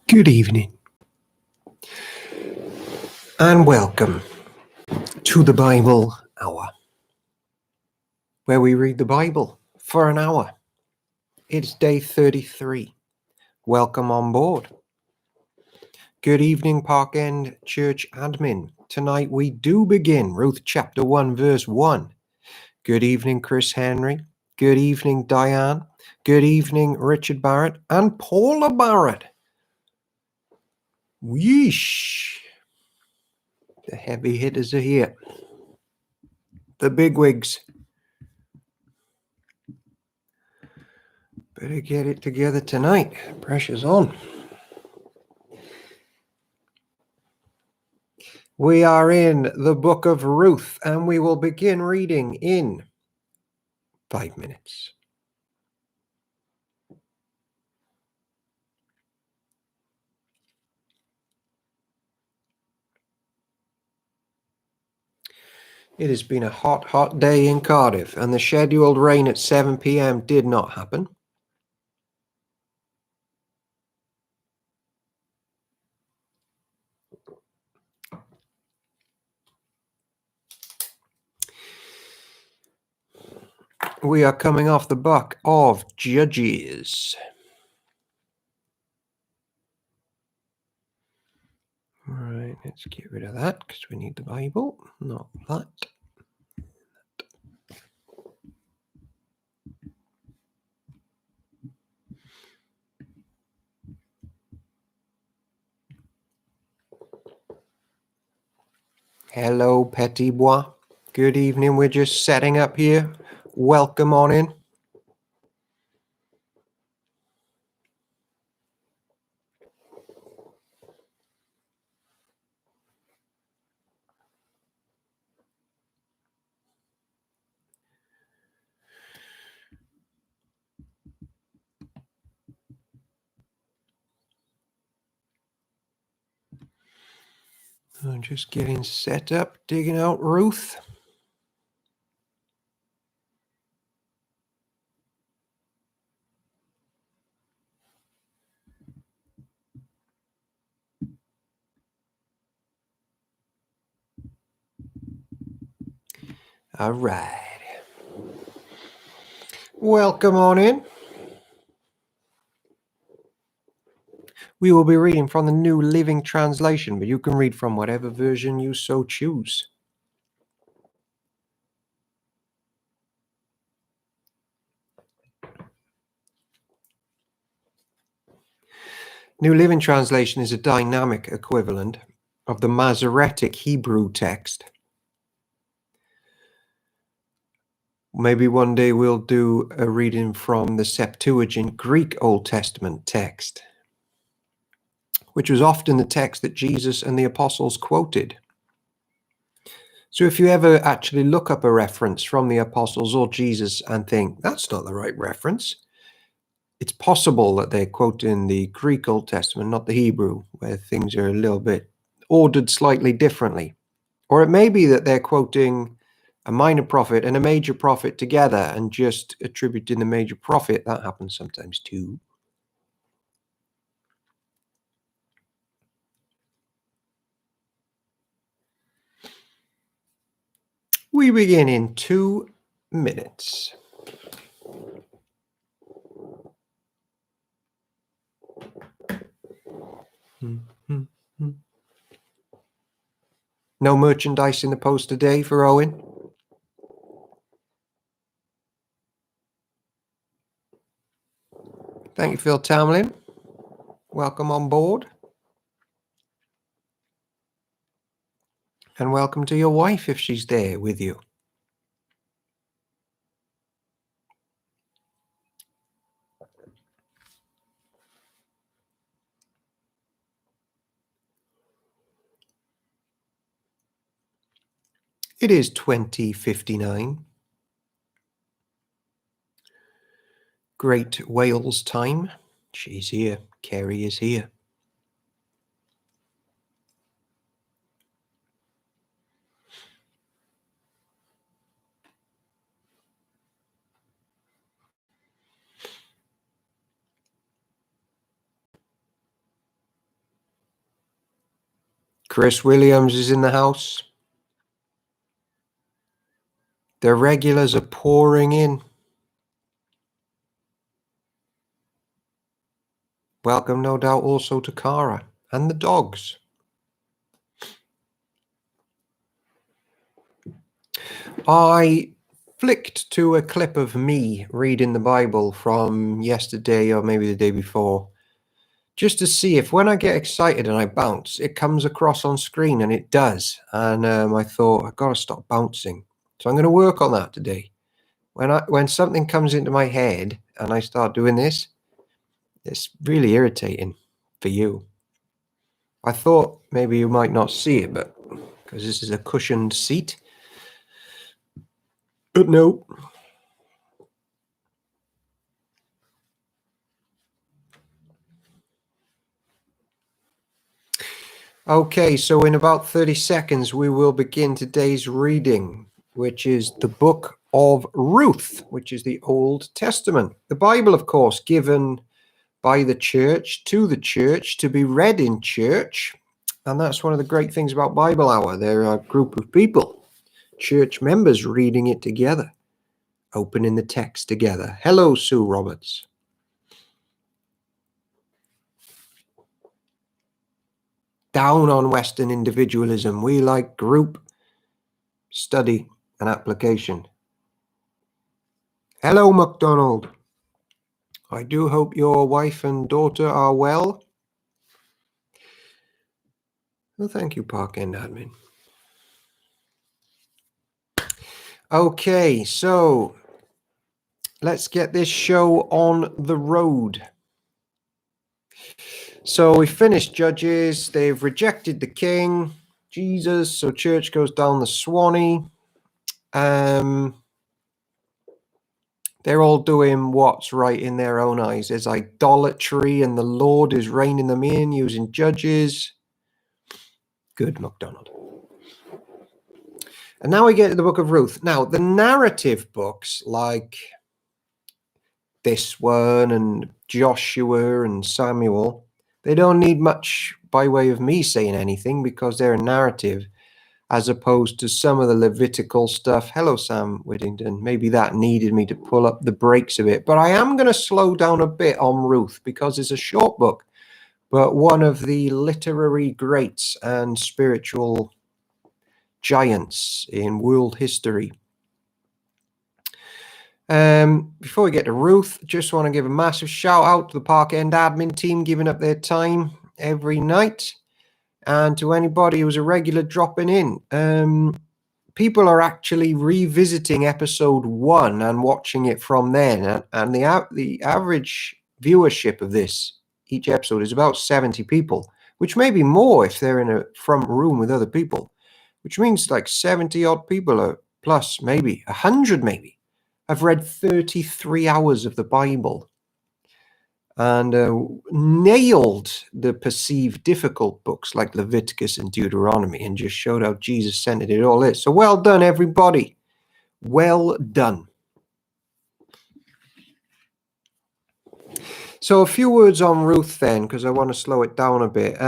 Good evening and welcome to the Bible Hour, where we read the Bible for an hour. It's day 33. Welcome on board. Good evening, Park End Church admin. Tonight we do begin Ruth chapter 1 verse 1. Good evening, Chris Henry. Good evening, Diane. Good evening, Richard Barrett and Paula Barrett. Yeesh. The heavy hitters are here. The bigwigs. Better get it together tonight. Pressure's on. We are in the book of Ruth, and we will begin reading in 5 minutes. It has been a hot, hot day in Cardiff, and the scheduled rain at 7 p.m. did not happen. We are coming off the book of Judges. All right, let's get rid of that because we need the Bible, not that. Hello, Petit Bois. Good evening. We're just setting up here. Welcome on in. I'm just getting set up, digging out Ruth. All right. Welcome on in. We will be reading from the New Living Translation, but you can read from whatever version you so choose. New Living Translation is a dynamic equivalent of the Masoretic Hebrew text. Maybe one day we'll do a reading from the Septuagint Greek Old Testament text, which was often the text that Jesus and the apostles quoted. So if you ever actually look up a reference from the apostles or Jesus and think, that's not the right reference, it's possible that they're quoting the Greek Old Testament, not the Hebrew, where things are a little bit ordered slightly differently. Or it may be that they're quoting a minor prophet and a major prophet together and just attributing the major prophet. That happens sometimes too. We begin in 2 minutes. No merchandise in the post today for Owen? Thank you, Phil Tamlin. Welcome on board. And welcome to your wife if she's there with you. It is 20:59. Great Wales time. She's here. Kerry is here. Chris Williams is in the house. The regulars are pouring in. Welcome, no doubt, also to Cara and the dogs. I flicked to a clip of me reading the Bible from yesterday or maybe the day before, just to see if when I get excited and I bounce, it comes across on screen, and it does. And I thought, I've got to stop bouncing. So I'm going to work on that today. When something comes into my head and I start doing this, it's really irritating for you. I thought maybe you might not see it, but because this is a cushioned seat. But no. Okay, so in about 30 seconds, we will begin today's reading, which is the book of Ruth, which is the Old Testament. The Bible, of course, given by the church to be read in church. And that's one of the great things about Bible Hour. There are a group of people, church members, reading it together, opening the text together. Hello, Sue Roberts. Down on Western individualism. We like group study and application. Hello, MacDonald. I do hope your wife and daughter are well. Well, thank you, Park End Admin. Okay, so let's get this show on the road. So we finished Judges. They've rejected the king, Jesus. So church goes down the Swanee. They're all doing what's right in their own eyes. There's idolatry, and the Lord is reining them in using judges. Good, MacDonald. And now we get to the book of Ruth. Now, the narrative books like this one and Joshua and Samuel, they don't need much by way of me saying anything because they're a narrative, as opposed to some of the Levitical stuff. Hello, Sam Whittington. Maybe that needed me to pull up the brakes a bit. But I am going to slow down a bit on Ruth because it's a short book, but one of the literary greats and spiritual giants in world history. Before we get to Ruth, just want to give a massive shout out to the Park End admin team giving up their time every night, and to anybody who's a regular dropping in. People are actually revisiting episode 1 and watching it from then, and the average viewership of this each episode is about 70 people, which may be more if they're in a front room with other people, which means like 70 odd people, or plus maybe 100 maybe. I've read 33 hours of the Bible and nailed the perceived difficult books like Leviticus and Deuteronomy, and just showed how Jesus-centered it all is. So well done, everybody. Well done. So a few words on Ruth then, because I want to slow it down a bit.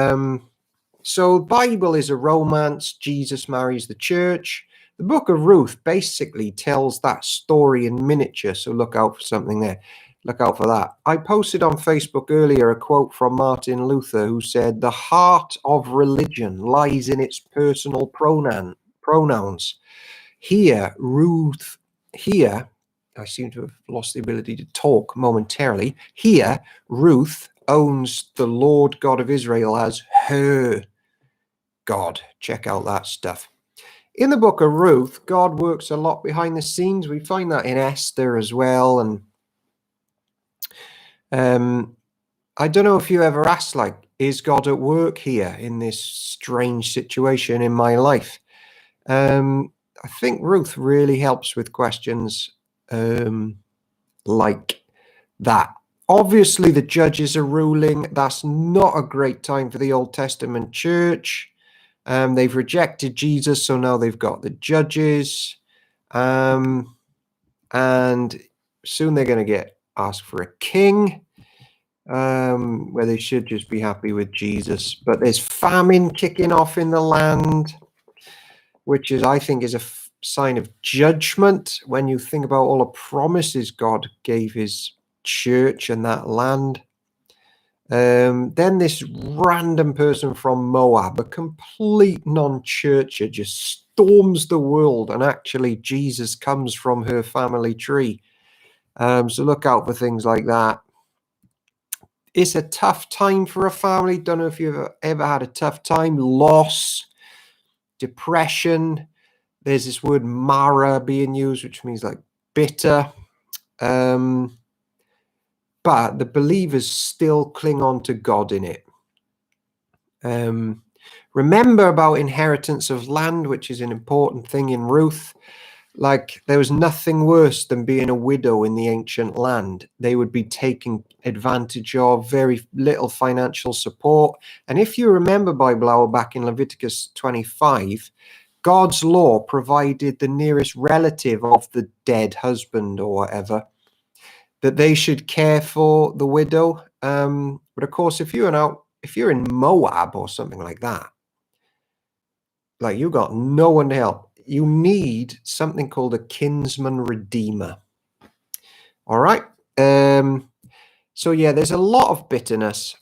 So Bible is a romance. Jesus marries the church. The book of Ruth basically tells that story in miniature, so look out for something there. Look out for that. I posted on Facebook earlier a quote from Martin Luther, who said, "The heart of religion lies in its personal pronouns. Here, Ruth, here, I seem to have lost the ability to talk momentarily. Here, Ruth owns the Lord God of Israel as her God." Check out that stuff. In the book of Ruth, God works a lot behind the scenes. We find that in Esther as well. And I don't know if you ever asked, like, is God at work here in this strange situation in my life? I think Ruth really helps with questions like that. Obviously, the judges are ruling. That's not a great time for the Old Testament church. They've rejected Jesus, so now they've got the judges. And soon they're going to get asked for a king. where they should just be happy with Jesus. But there's famine kicking off in the land, which I think is a sign of judgment when you think about all the promises God gave his church and that land. Then this random person from Moab, a complete non-churcher, just storms the world, and actually Jesus comes from her family tree. So look out for things like that. It's a tough time for a family. Don't know if you've ever had a tough time. Loss, depression. There's this word mara being used, which means like bitter. But the believers still cling on to God in it. Remember about inheritance of land, which is an important thing in Ruth. Like, there was nothing worse than being a widow in the ancient land. They would be taken advantage of, very little financial support. And if you remember, Bible Hour, back in Leviticus 25, God's law provided the nearest relative of the dead husband or whatever, that they should care for the widow. But of course, if you're in Moab or something like that, like, you got no one to help. You need something called a kinsman redeemer. All right. So yeah, there's a lot of bitterness,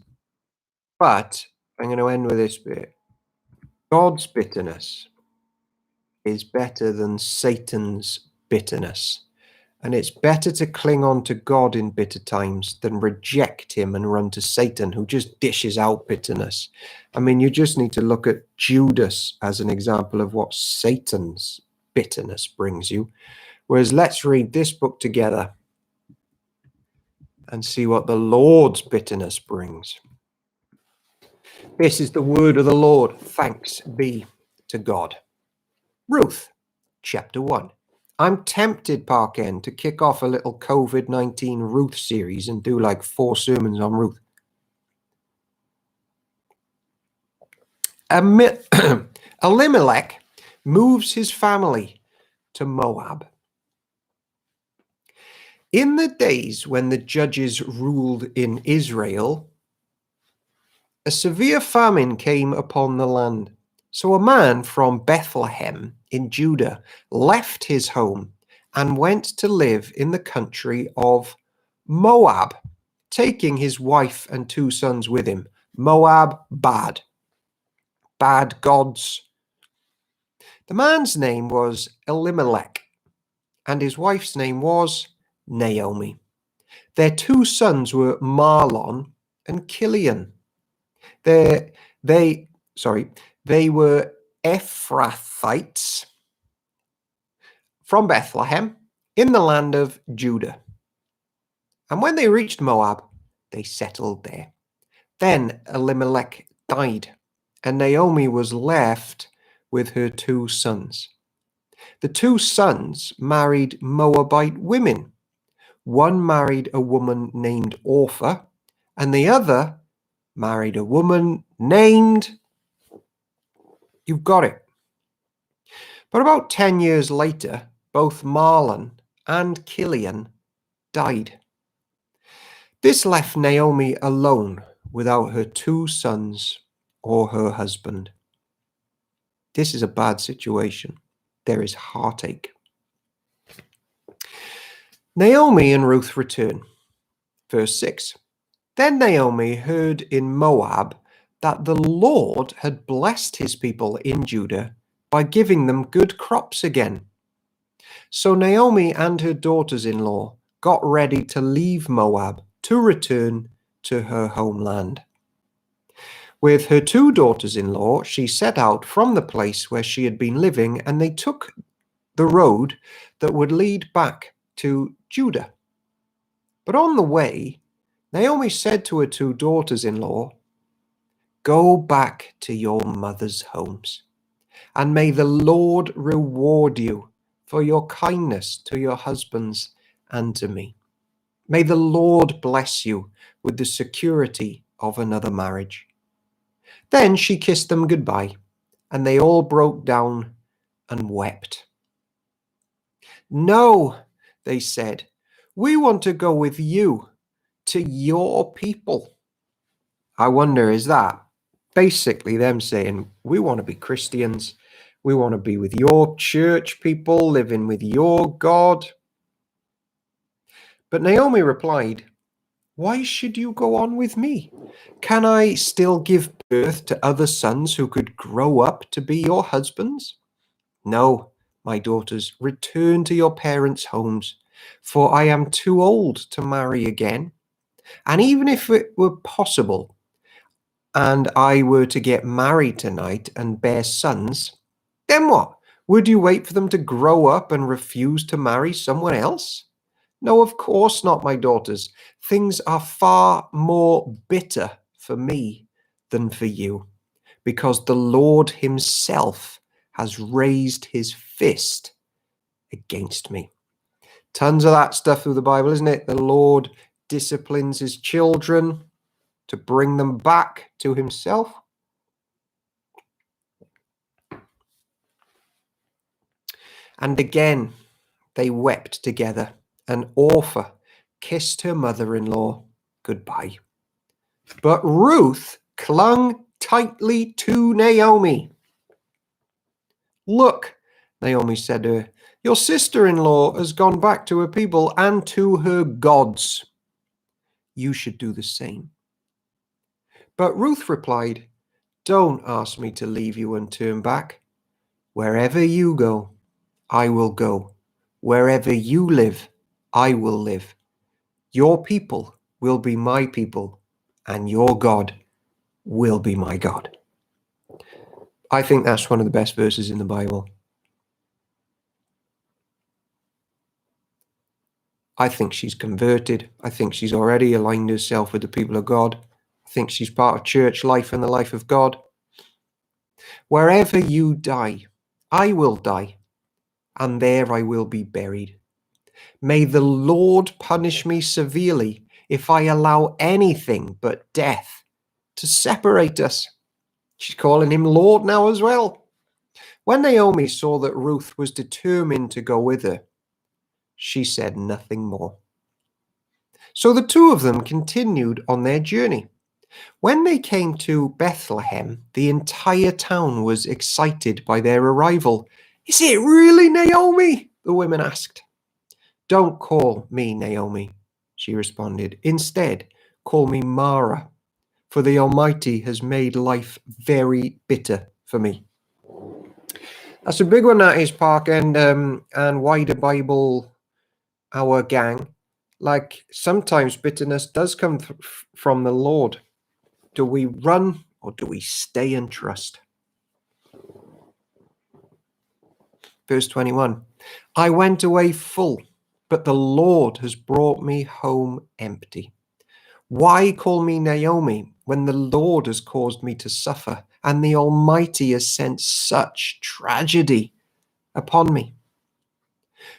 but I'm going to end with this bit. God's bitterness is better than Satan's bitterness. And it's better to cling on to God in bitter times than reject him and run to Satan, who just dishes out bitterness. I mean, you just need to look at Judas as an example of what Satan's bitterness brings you. Whereas let's read this book together and see what the Lord's bitterness brings. This is the word of the Lord. Thanks be to God. Ruth, chapter 1. I'm tempted, Park End, to kick off a little COVID-19 Ruth series and do like 4 sermons on Ruth. Elimelech moves his family to Moab. In the days when the judges ruled in Israel, a severe famine came upon the land. So a man from Bethlehem in Judah left his home and went to live in the country of Moab, taking his wife and 2 sons with him. Moab, bad gods. The man's name was Elimelech, and his wife's name was Naomi. Their 2 sons were Mahlon and Kilian. They were Ephrathites from Bethlehem in the land of Judah. And when they reached Moab, they settled there. Then Elimelech died, and Naomi was left with her 2 sons. The 2 sons married Moabite women. One married a woman named Orpah, and the other married a woman named... You've got it. But about 10 years later, both Mahlon and Kilian died. This left Naomi alone without her 2 sons or her husband. This is a bad situation. There is heartache. Naomi and Ruth return. Verse 6. Then Naomi heard in Moab that the Lord had blessed his people in Judah by giving them good crops again. So Naomi and her daughters-in-law got ready to leave Moab to return to her homeland. With her 2 daughters-in-law, she set out from the place where she had been living, and they took the road that would lead back to Judah. But on the way, Naomi said to her 2 daughters-in-law, "Go back to your mother's homes, and may the Lord reward you for your kindness to your husbands and to me. May the Lord bless you with the security of another marriage." Then she kissed them goodbye, and they all broke down and wept. "No," they said, "we want to go with you to your people. I wonder, is that basically them saying, we want to be Christians. We want to be with your church people, living with your God. But Naomi replied, why should you go on with me? Can I still give birth to other sons who could grow up to be your husbands? No, my daughters, return to your parents' homes, for I am too old to marry again. And even if it were possible, and I were to get married tonight and bear sons, then what? Would you wait for them to grow up and refuse to marry someone else? No, of course not, my daughters. Things are far more bitter for me than for you, because the Lord himself has raised his fist against me. Tons of that stuff through the Bible, isn't it? The Lord disciplines his children to bring them back to himself. And again, they wept together, and Orpah kissed her mother-in-law goodbye. But Ruth clung tightly to Naomi. Look, Naomi said to her, your sister-in-law has gone back to her people and to her gods. You should do the same. But Ruth replied, don't ask me to leave you and turn back. Wherever you go, I will go. Wherever you live, I will live. Your people will be my people, and your God will be my God. I think that's one of the best verses in the Bible. I think she's converted. I think she's already aligned herself with the people of God. I think she's part of church life and the life of God. Wherever you die, I will die, and there I will be buried. May the Lord punish me severely if I allow anything but death to separate us. She's calling him Lord now as well. When Naomi saw that Ruth was determined to go with her, she said nothing more. So the two of them continued on their journey. When they came to Bethlehem, the entire town was excited by their arrival. Is it really Naomi? The women asked. Don't call me Naomi, she responded. Instead, call me Mara, for the Almighty has made life very bitter for me. That's a big one, that is, Park and Wider Bible, our gang. Like, sometimes bitterness does come from the Lord. Do we run or do we stay and trust? Verse 21. I went away full, but the Lord has brought me home empty. Why call me Naomi when the Lord has caused me to suffer and the Almighty has sent such tragedy upon me?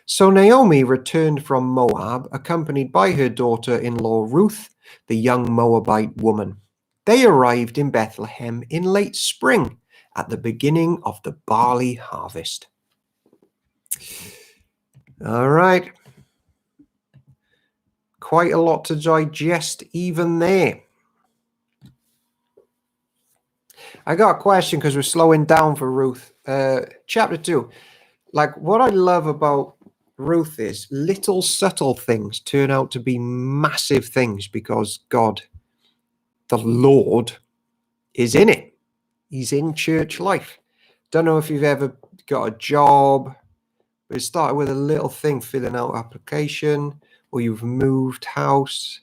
So Naomi returned from Moab, accompanied by her daughter-in-law Ruth, the young Moabite woman. They arrived in Bethlehem in late spring, at the beginning of the barley harvest. All right. Quite a lot to digest even there. I got a question because we're slowing down for Ruth. Chapter 2. Like, what I love about Ruth is little subtle things turn out to be massive things because God, the Lord, is in it. He's in church life. Don't know if you've ever got a job, but it started with a little thing, filling out application, or you've moved house,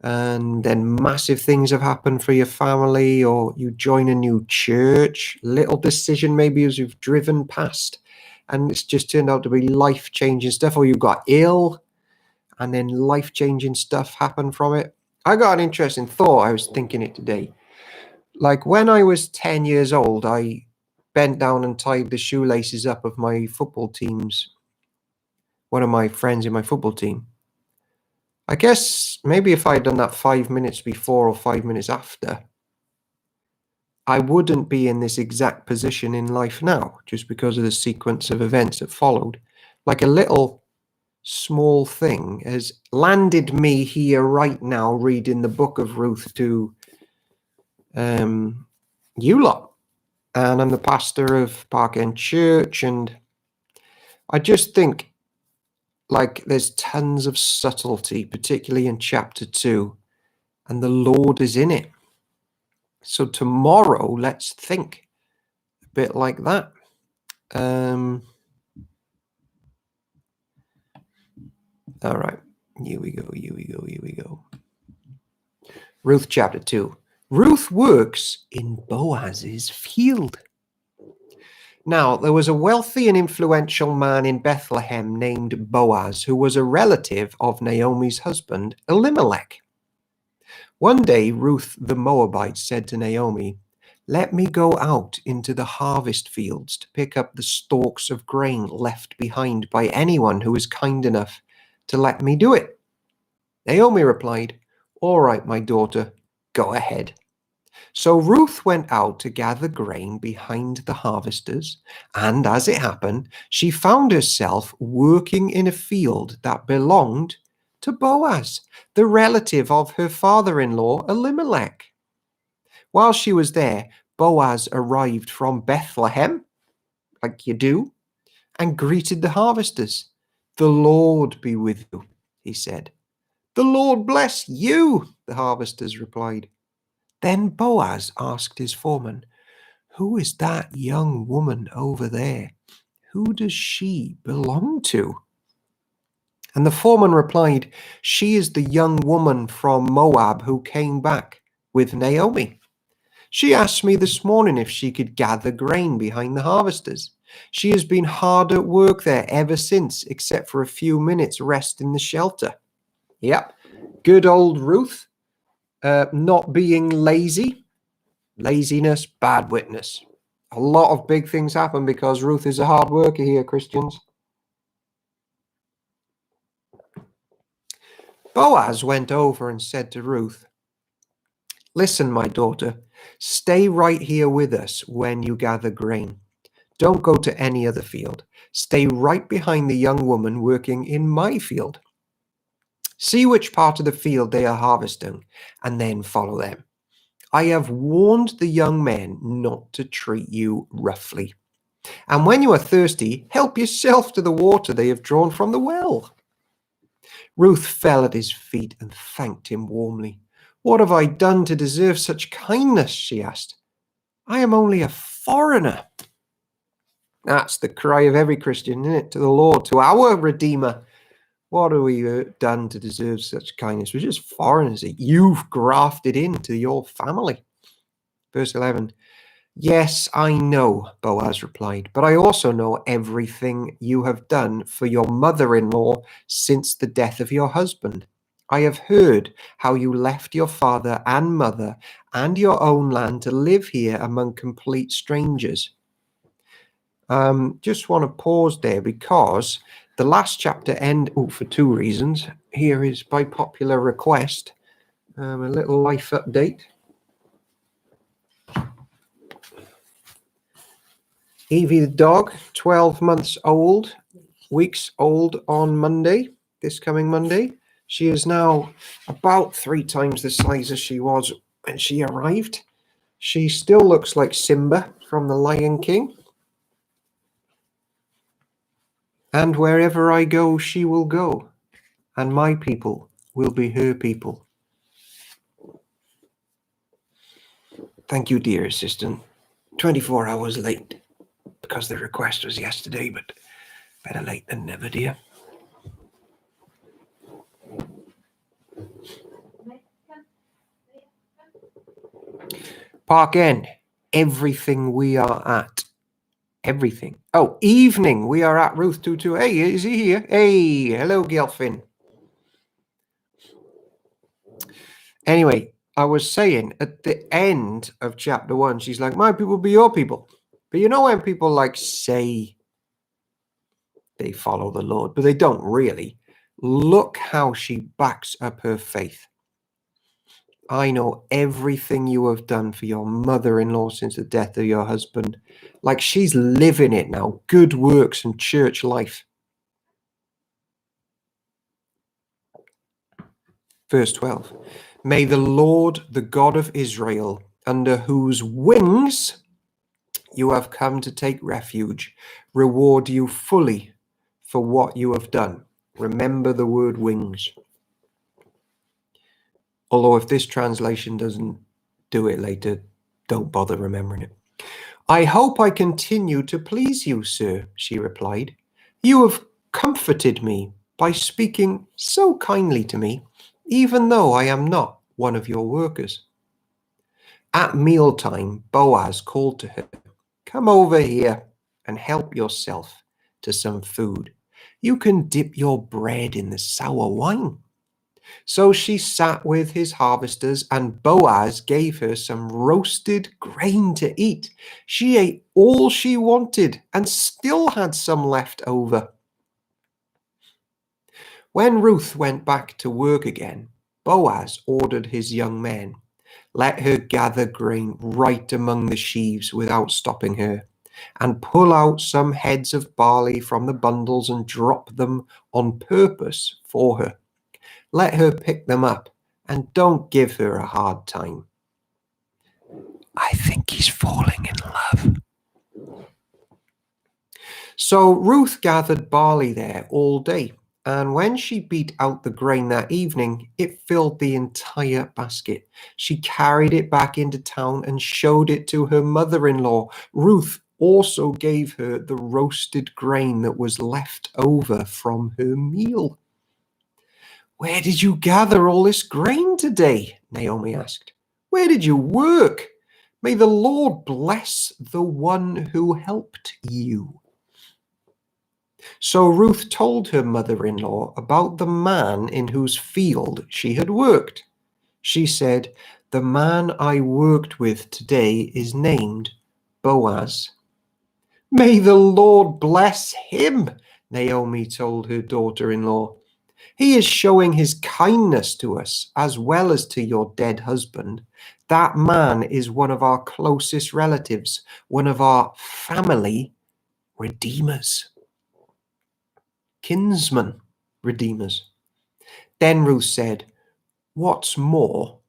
and then massive things have happened for your family, or you join a new church, little decision maybe as you've driven past, and it's just turned out to be life-changing stuff, or you got ill, and then life-changing stuff happened from it. I got an interesting thought. I was thinking it today. Like, when I was 10 years old, I bent down and tied the shoelaces up of my football team's, one of my friends in my football team. I guess maybe if I had done that 5 minutes before or 5 minutes after, I wouldn't be in this exact position in life now, just because of the sequence of events that followed. Like, a little small thing has landed me here right now reading the book of Ruth to you lot. And I'm the pastor of Park End Church, and I just think like there's tons of subtlety, particularly in chapter 2, and the Lord is in it. So tomorrow, let's think a bit like that. All right, here we go. Ruth chapter 2. Ruth works in Boaz's field. Now, there was a wealthy and influential man in Bethlehem named Boaz, who was a relative of Naomi's husband, Elimelech. One day, Ruth the Moabite said to Naomi, "Let me go out into the harvest fields to pick up the stalks of grain left behind by anyone who is kind enough to let me do it." Naomi replied, "All right, my daughter, go ahead." So Ruth went out to gather grain behind the harvesters, and as it happened, she found herself working in a field that belonged to Boaz, the relative of her father-in-law Elimelech. While she was there, Boaz arrived from Bethlehem, like you do, and greeted the harvesters. "The Lord be with you," he said. "The Lord bless you," the harvesters replied. Then Boaz asked his foreman, "Who is that young woman over there? Who does she belong to?" And the foreman replied, "She is the young woman from Moab who came back with Naomi. She asked me this morning if she could gather grain behind the harvesters. She has been hard at work there ever since, except for a few minutes rest in the shelter." Yep, good old Ruth, not being lazy. Laziness, bad witness. A lot of big things happen because Ruth is a hard worker here, Christians. Boaz went over and said to Ruth, "Listen, my daughter, stay right here with us when you gather grain. Don't go to any other field. Stay right behind the young woman working in my field. See which part of the field they are harvesting, and then follow them. I have warned the young men not to treat you roughly. And when you are thirsty, help yourself to the water they have drawn from the well." Ruth fell at his feet and thanked him warmly. "What have I done to deserve such kindness?" she asked. "I am only a foreigner." That's the cry of every Christian, isn't it? To the Lord, to our Redeemer. What have we done to deserve such kindness? We're just foreigners that you've grafted into your family. Verse 11. "Yes, I know," Boaz replied, "but I also know everything you have done for your mother-in-law since the death of your husband. I have heard how you left your father and mother and your own land to live here among complete strangers." Just want to pause there because the last chapter for two reasons. Here is by popular request, a little life update. Evie the dog, 12 months old, weeks old on Monday, this coming Monday. She is now about 3 times the size as she was when she arrived. She still looks like Simba from The Lion King. "And wherever I go, she will go, and my people will be her people." Thank you, dear assistant. 24 hours late because the request was yesterday, but better late than never, dear. Park End, everything we are at. Everything. Oh, evening. We are at Ruth 22. Hey, is he here? Hey, hello, Gelfin. Anyway, I was saying at the end of chapter 1, she's like, "My people be your people." But you know when people like say they follow the Lord, but they don't really. Look how she backs up her faith. "I know everything you have done for your mother-in-law since the death of your husband." Like she's living it now. Good works and church life. Verse 12. May the Lord, the God of Israel, under whose wings you have come to take refuge, reward you fully for what you have done. Remember the word wings. Although if this translation doesn't do it later, don't bother remembering it. I hope I continue to please you, sir, she replied. You have comforted me by speaking so kindly to me, even though I am not one of your workers. At mealtime, Boaz called to her, come over here and help yourself to some food. You can dip your bread in the sour wine. So she sat with his harvesters, and Boaz gave her some roasted grain to eat. She ate all she wanted and still had some left over. When Ruth went back to work again, Boaz ordered his young men, let her gather grain right among the sheaves without stopping her, and pull out some heads of barley from the bundles and drop them on purpose for her. Let her pick them up and don't give her a hard time. I think he's falling in love. So Ruth gathered barley there all day, and when she beat out the grain that evening, it filled the entire basket. She carried it back into town and showed it to her mother-in-law. Ruth also gave her the roasted grain that was left over from her meal. Where did you gather all this grain today? Naomi asked. Where did you work? May the Lord bless the one who helped you. So Ruth told her mother-in-law about the man in whose field she had worked. She said, the man I worked with today is named Boaz. May the Lord bless him, Naomi told her daughter-in-law. He is showing his kindness to us as well as to your dead husband. That man is one of our closest relatives, one of our family redeemers. Kinsman redeemers. Then Ruth said, what's more,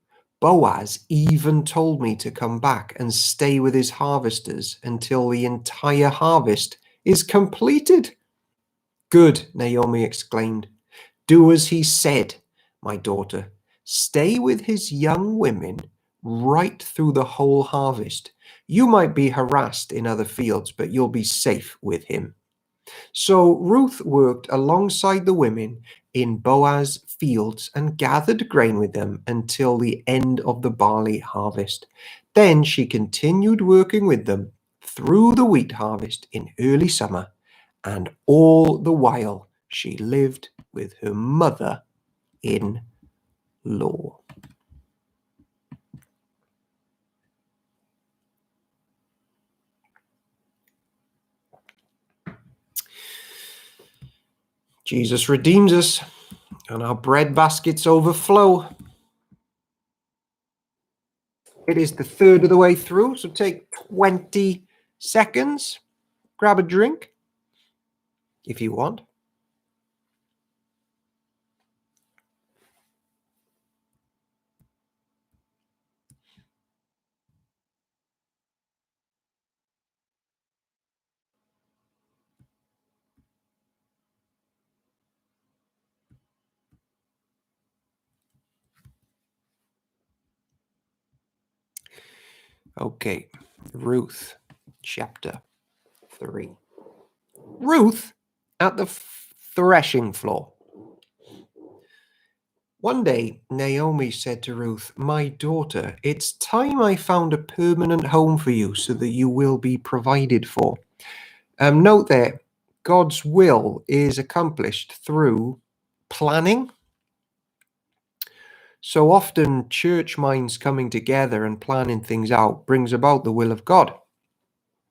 Boaz even told me to come back and stay with his harvesters until the entire harvest is completed. Good, Naomi exclaimed. Do as he said, my daughter. Stay with his young women right through the whole harvest. You might be harassed in other fields, but you'll be safe with him. So Ruth worked alongside the women in Boaz's fields and gathered grain with them until the end of the barley harvest. Then she continued working with them through the wheat harvest in early summer, and all the while she lived with her mother-in-law. Jesus redeems us, and our bread baskets overflow. It is the third of the way through, so take 20 seconds. Grab a drink if you want. Okay, Ruth, chapter 3. Ruth at the threshing floor. One day, Naomi said to Ruth, my daughter, it's time I found a permanent home for you so that you will be provided for. Note there, God's will is accomplished through planning. So often church minds coming together and planning things out brings about the will of God,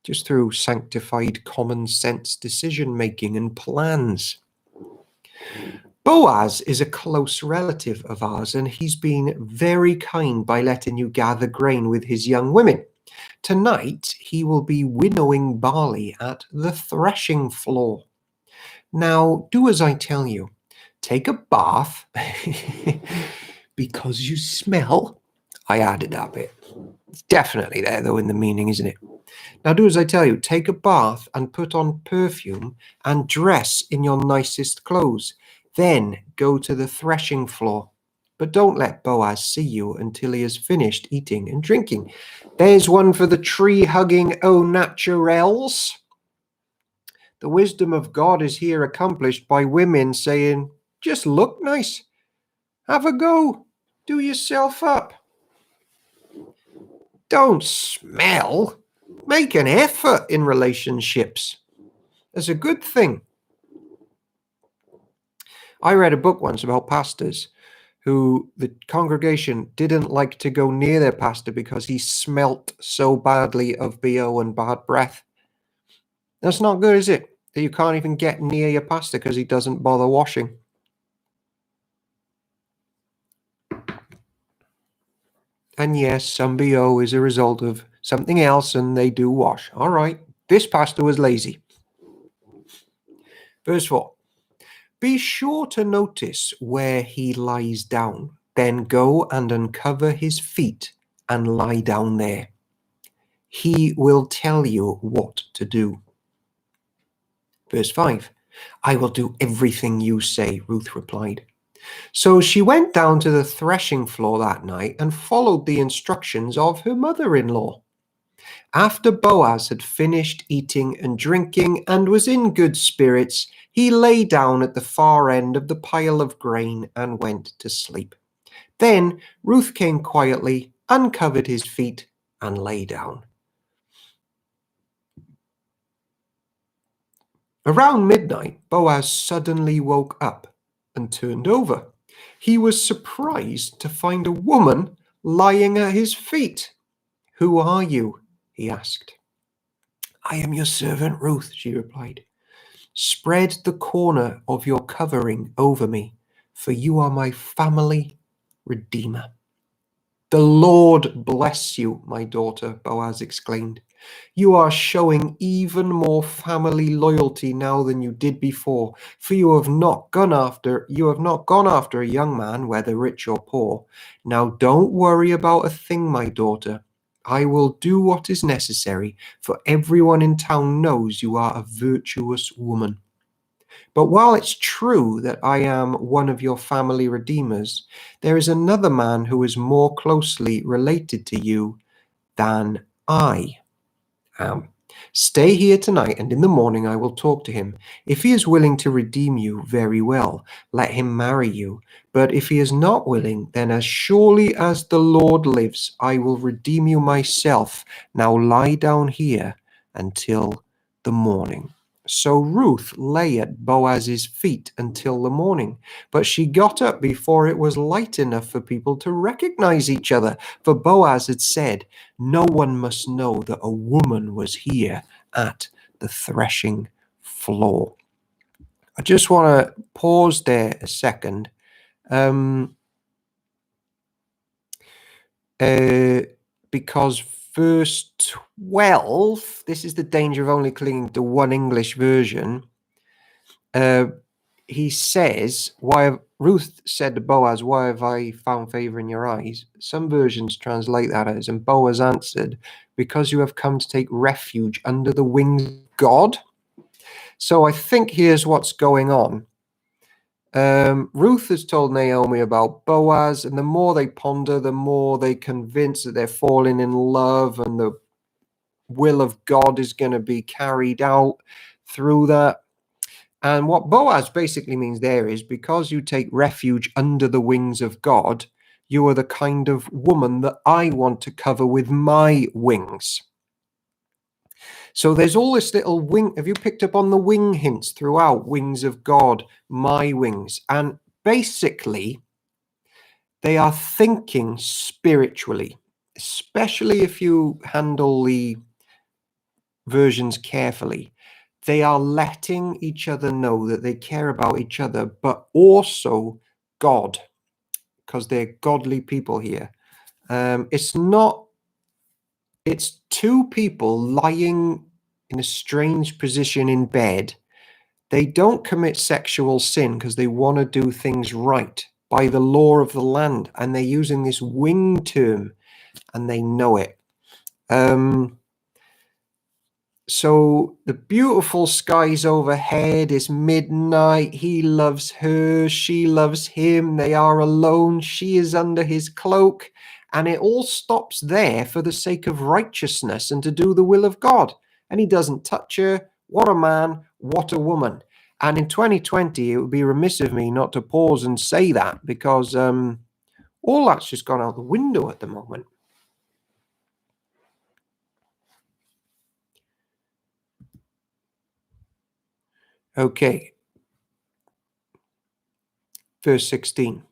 just through sanctified common sense decision making and plans. Boaz is a close relative of ours, and he's been very kind by letting you gather grain with his young women. Tonight he will be winnowing barley at the threshing floor. Now do as I tell you. Take a bath because you smell. I added that bit. It's definitely there, though, in the meaning, isn't it? Now do as I tell you. Take a bath and put on perfume and dress in your nicest clothes. Then go to the threshing floor. But don't let Boaz see you until he has finished eating and drinking. There's one for the tree-hugging au naturels. The wisdom of God is here accomplished by women saying, just look nice. Have a go. Do yourself up. Don't smell. Make an effort in relationships. It's a good thing. I read a book once about pastors who the congregation didn't like to go near their pastor because he smelt so badly of BO and bad breath. That's not good, is it? That you can't even get near your pastor because he doesn't bother washing. And yes, some BO is a result of something else and they do wash. All right, this pastor was lazy. Verse 4. Be sure to notice where he lies down. Then go and uncover his feet and lie down there. He will tell you what to do. Verse 5. I will do everything you say, Ruth replied. So she went down to the threshing floor that night and followed the instructions of her mother-in-law. After Boaz had finished eating and drinking and was in good spirits, he lay down at the far end of the pile of grain and went to sleep. Then Ruth came quietly, uncovered his feet, and lay down. Around midnight, Boaz suddenly woke up and turned over. He was surprised to find a woman lying at his feet. Who are you? He asked. I am your servant Ruth, she replied. Spread the corner of your covering over me, for you are my family redeemer. The Lord bless you, my daughter, Boaz exclaimed. You are showing even more family loyalty now than you did before, for you have not gone after a young man, whether rich or poor. Now don't worry about a thing, my daughter. I will do what is necessary, for everyone in town knows you are a virtuous woman. But while it's true that I am one of your family redeemers, there is another man who is more closely related to you than I am. Stay here tonight, and in the morning I will talk to him. If he is willing to redeem you, very well, let him marry you. But if he is not willing, then as surely as the Lord lives, I will redeem you myself. Now lie down here until the morning. So Ruth lay at Boaz's feet until the morning, but she got up before it was light enough for people to recognize each other, for Boaz had said, no one must know that a woman was here at the threshing floor. I just want to pause there a second. Because verse 12, this is the danger of only clinging to one English version. He says, Ruth said to Boaz, why have I found favor in your eyes? Some versions translate that as, and Boaz answered, because you have come to take refuge under the wings of God. So I think here's what's going on. Ruth has told Naomi about Boaz, and the more they ponder, the more they convince that they're falling in love and the will of God is going to be carried out through that. And what Boaz basically means there is, because you take refuge under the wings of God, you are the kind of woman that I want to cover with my wings. So there's all this little wing. Have you picked up on the wing hints throughout? Wings of God, my wings. And basically, they are thinking spiritually, especially if you handle the versions carefully. They are letting each other know that they care about each other, but also God, because they're godly people here. It's two people lying in a strange position in bed. They don't commit sexual sin because they want to do things right. by the law of the land, and they're using this wing term, and they know it. So the beautiful skies overhead, is midnight. He loves her, she loves him. They are alone. She is under his cloak. And it all stops there for the sake of righteousness and to do the will of God. And he doesn't touch her. What a man, what a woman. And in 2020, it would be remiss of me not to pause and say that, because all that's just gone out the window at the moment. Okay. Verse 16.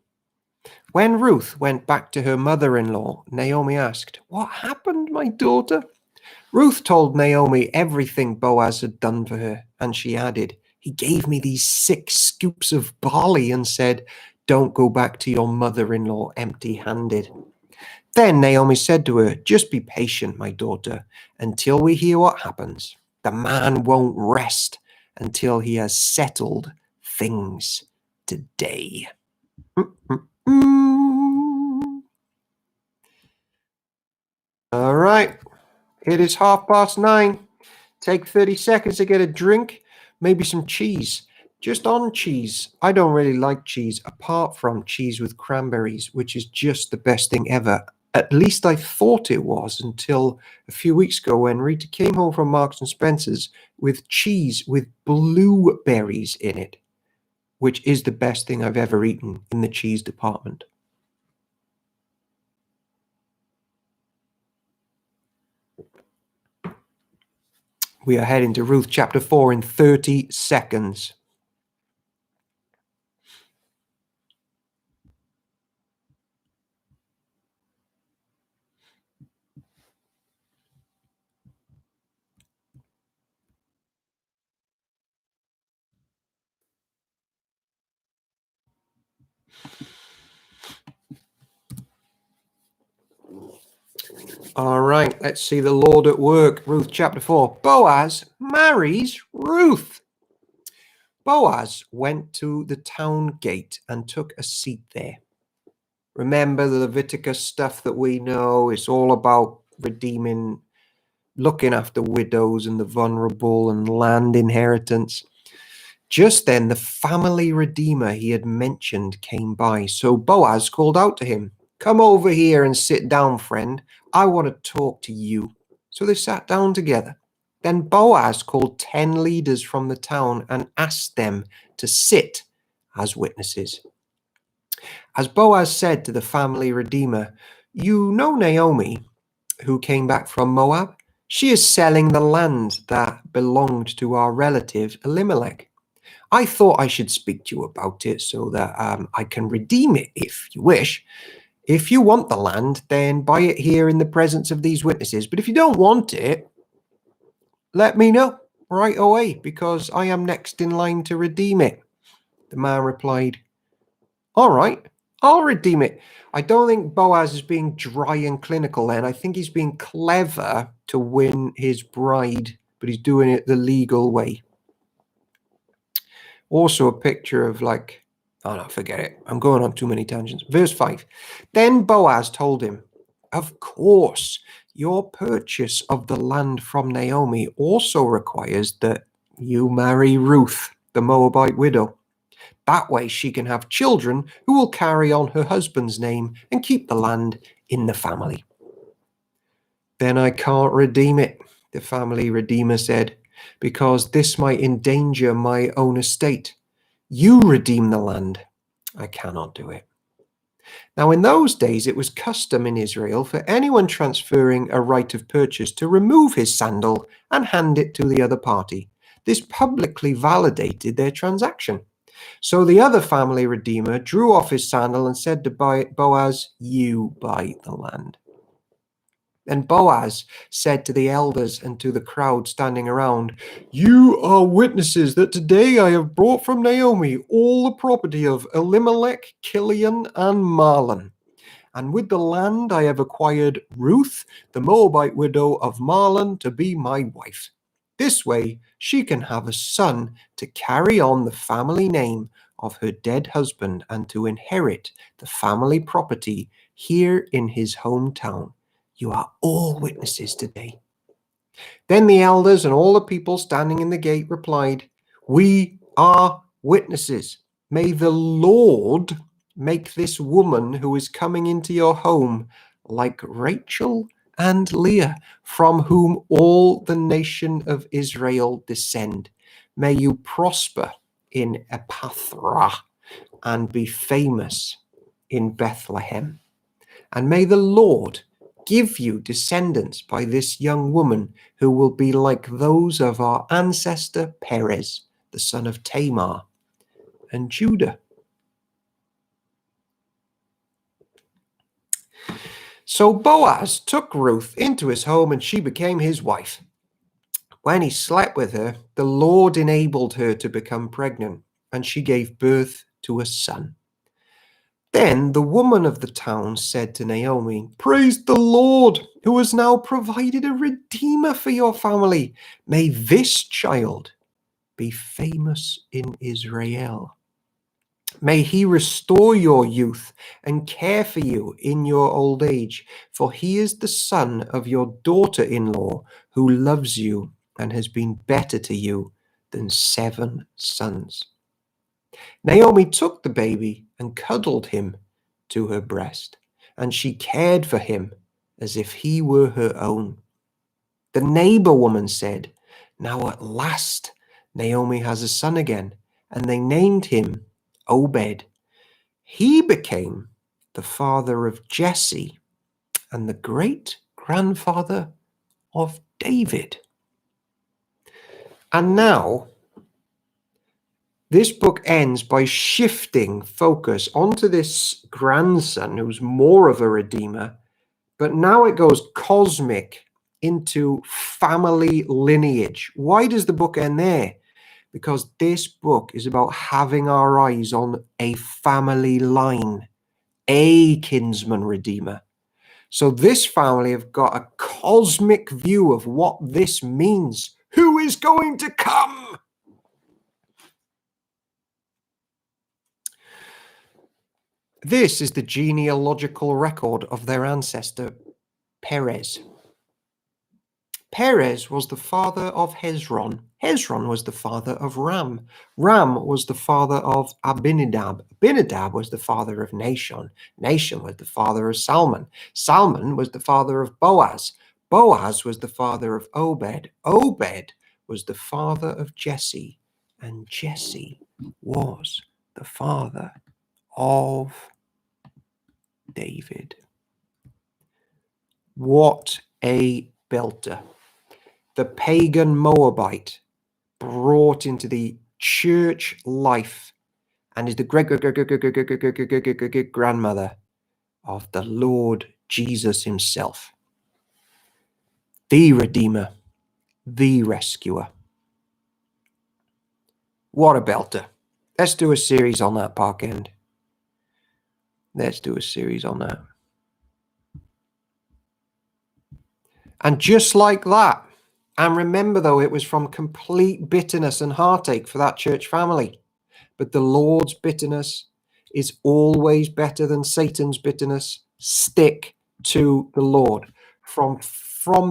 When Ruth went back to her mother-in-law, Naomi asked, "What happened, my daughter?" Ruth told Naomi everything Boaz had done for her, and she added, "He gave me these 6 scoops of barley and said, 'Don't go back to your mother-in-law empty-handed.'" Then Naomi said to her, "Just be patient, my daughter, until we hear what happens. The man won't rest until he has settled things today." All right, it is 9:30. Take 30 seconds to get a drink, maybe some cheese. Just on cheese. I don't really like cheese, apart from cheese with cranberries, which is just the best thing ever. At least I thought it was, until a few weeks ago when Rita came home from Marks and Spencer's with cheese with blueberries in it, which is the best thing I've ever eaten in the cheese department. We are heading to Ruth chapter 4 in 30 seconds. All right, let's see the Lord at work. Ruth chapter 4. Boaz marries Ruth. Boaz went to the town gate and took a seat there. Remember the Leviticus stuff that we know? It's all about redeeming, looking after widows and the vulnerable and land inheritance. Just then, the family redeemer he had mentioned came by. So Boaz called out to him, "Come over here and sit down, friend. I want to talk to you." So they sat down together. Then Boaz called 10 leaders from the town and asked them to sit as witnesses. As Boaz said to the family redeemer, "You know Naomi, who came back from Moab? She is selling the land that belonged to our relative Elimelech. I thought I should speak to you about it so that I can redeem it if you wish. If you want the land, then buy it here in the presence of these witnesses. But if you don't want it, let me know right away, because I am next in line to redeem it." The man replied, "All right, I'll redeem it." I don't think Boaz is being dry and clinical then. I think he's being clever to win his bride, but he's doing it the legal way. Also a picture of oh no, forget it. I'm going on too many tangents. Verse 5. Then Boaz told him, "Of course, your purchase of the land from Naomi also requires that you marry Ruth, the Moabite widow. That way she can have children who will carry on her husband's name and keep the land in the family." "Then I can't redeem it," the family redeemer said, "because this might endanger my own estate. You redeem the land." "I cannot do it." Now, in those days, it was custom in Israel for anyone transferring a right of purchase to remove his sandal and hand it to the other party. This publicly validated their transaction. So the other family redeemer drew off his sandal and said to Boaz, "You buy the land." Then Boaz said to the elders and to the crowd standing around, "You are witnesses that today I have brought from Naomi all the property of Elimelech, Kilion, and Mahlon. And with the land I have acquired Ruth, the Moabite widow of Mahlon, to be my wife. This way she can have a son to carry on the family name of her dead husband and to inherit the family property here in his hometown. You are all witnesses today." Then the elders and all the people standing in the gate replied, "We are witnesses. May the Lord make this woman who is coming into your home like Rachel and Leah, from whom all the nation of Israel descend. May you prosper in Epaphra and be famous in Bethlehem. And may the Lord give you descendants by this young woman who will be like those of our ancestor Perez, the son of Tamar and Judah." So Boaz took Ruth into his home and she became his wife. When he slept with her, the Lord enabled her to become pregnant, and she gave birth to a son. Then the woman of the town said to Naomi, "Praise the Lord, who has now provided a redeemer for your family. May this child be famous in Israel. May he restore your youth and care for you in your old age, for he is the son of your daughter-in-law who loves you and has been better to you than 7 sons." Naomi took the baby and cuddled him to her breast, and she cared for him as if he were her own. The neighbor woman said, "Now at last Naomi has a son again," and they named him Obed. He became the father of Jesse and the great-grandfather of David. And now, this book ends by shifting focus onto this grandson who's more of a redeemer, but now it goes cosmic into family lineage. Why does the book end there? Because this book is about having our eyes on a family line, a kinsman redeemer. So this family have got a cosmic view of what this means. Who is going to come? This is the genealogical record of their ancestor, Perez. Perez was the father of Hezron. Hezron was the father of Ram. Ram was the father of Abinadab. Abinadab was the father of Nahshon. Nahshon was the father of Salmon. Salmon was the father of Boaz. Boaz was the father of Obed. Obed was the father of Jesse. And Jesse was the father of David. What a belter. The pagan Moabite brought into the church life and is the great-grandmother of the Lord Jesus himself. The Redeemer, the Rescuer. What a belter. Let's do a series on that, Park End. Let's do a series on that. And just like that, and remember though, it was from complete bitterness and heartache for that church family. But the Lord's bitterness is always better than Satan's bitterness. Stick to the Lord. From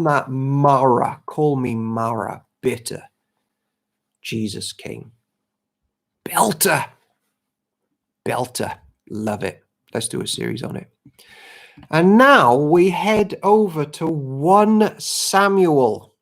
that Mara, call me Mara, bitter, Jesus came. Belter. Belter. Love it. Let's do a series on it. And now we head over to 1 Samuel.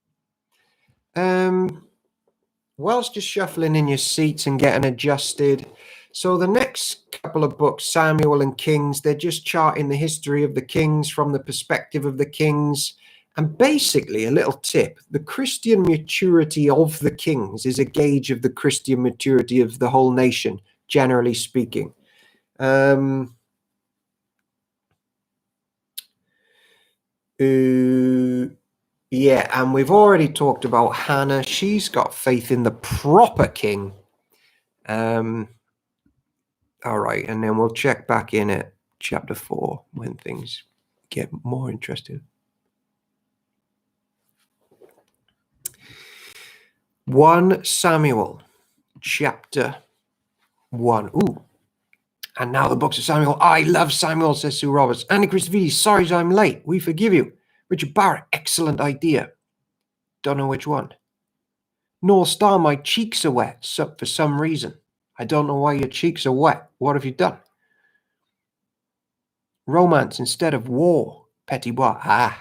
Whilst you're shuffling in your seats and getting adjusted. So the next couple of books, Samuel and Kings, they're just charting the history of the kings from the perspective of the kings. And basically, a little tip, the Christian maturity of the kings is a gauge of the Christian maturity of the whole nation, generally speaking. Yeah, and we've already talked about Hannah. She's got faith in the proper king. All right, and then we'll check back in at chapter 4 when things get more interesting. 1 Samuel chapter 1. Ooh. And now the books of Samuel. I love Samuel, says Sue Roberts. Andy Christovides, sorry I'm late. We forgive you. Richard Barrett, excellent idea. Don't know which one. North Star, my cheeks are wet for some reason. I don't know why your cheeks are wet. What have you done? Romance instead of war. Petit bois.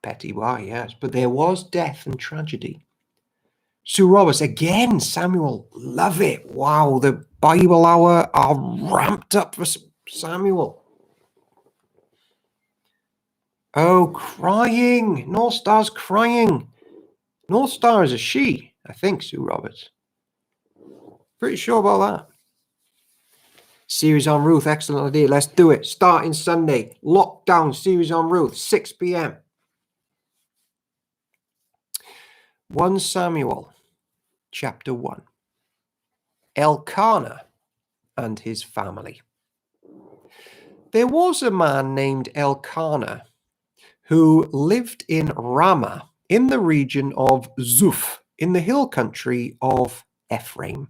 Petit bois, yes. But there was death and tragedy. Sue Roberts, again, Samuel, love it. Wow, the Bible hour are ramped up for Samuel. Oh, crying. North Star's crying. North Star is a she, I think, Sue Roberts. Pretty sure about that. Series on Ruth, excellent idea. Let's do it. Starting Sunday. Lockdown series on Ruth, 6 p.m. 1 Samuel, chapter 1. Elkanah and his family. There was a man named Elkanah who lived in Ramah in the region of Zuph in the hill country of Ephraim.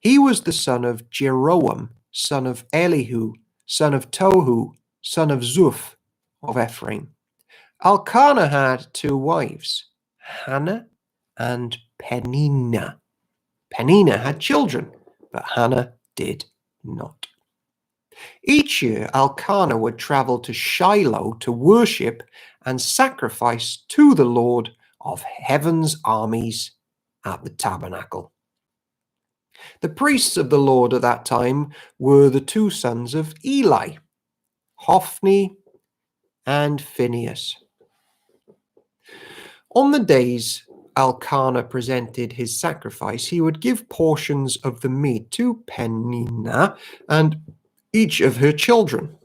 He was the son of Jeroam, son of Elihu, son of Tohu, son of Zuph of Ephraim. Elkanah had 2 wives, Hannah and Peninnah. Peninnah had children, but Hannah did not. Each year, Elkanah would travel to Shiloh to worship and sacrifice to the Lord of heaven's armies at the tabernacle. The priests of the Lord at that time were the 2 sons of Eli, Hophni and Phinehas. On the days Elkanah presented his sacrifice, he would give portions of the meat to Peninnah and each of her children.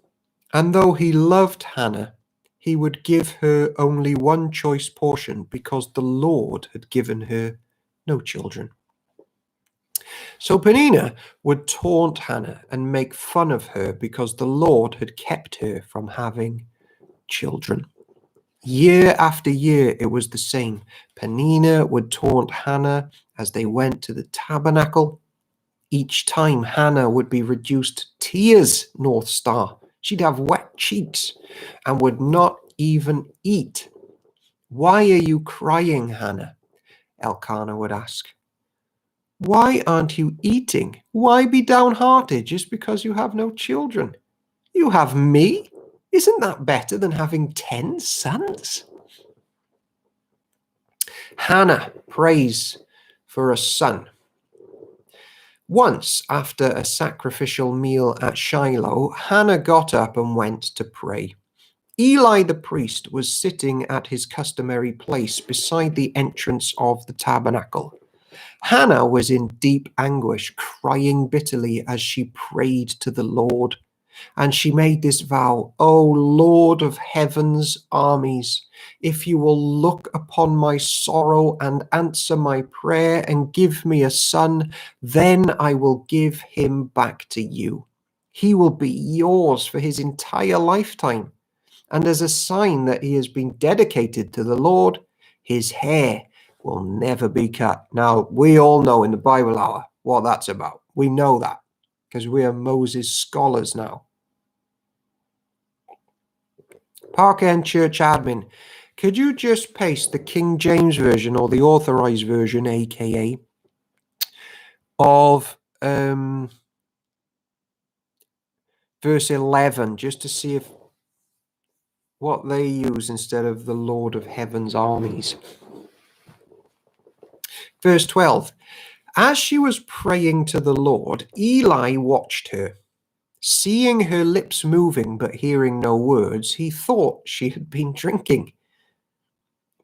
And though he loved Hannah, he would give her only 1 choice portion because the Lord had given her no children. So Peninnah would taunt Hannah and make fun of her because the Lord had kept her from having children. Year after year, it was the same. Peninnah would taunt Hannah as they went to the tabernacle. Each time, Hannah would be reduced to tears, North Star. She'd have wet cheeks and would not even eat. Why are you crying, Hannah? Elkanah would ask. Why aren't you eating? Why be downhearted just because you have no children? You have me. Isn't that better than having 10 sons? Hannah prays for a son. Once, after a sacrificial meal at Shiloh, Hannah got up and went to pray. Eli the priest was sitting at his customary place beside the entrance of the tabernacle. Hannah was in deep anguish, crying bitterly as she prayed to the Lord. And she made this vow, O Lord of heaven's armies, if you will look upon my sorrow and answer my prayer and give me a son, then I will give him back to you. He will be yours for his entire lifetime. And as a sign that he has been dedicated to the Lord, his hair will never be cut. Now, we all know in the Bible hour what that's about. We know that because we are Moses scholars now. Park End Church admin, could you just paste the King James Version or the Authorized Version, aka, of verse 11, just to see if what they use instead of the Lord of Heaven's armies. Verse 12, as she was praying to the Lord, Eli watched her. Seeing her lips moving but hearing no words, he thought she had been drinking.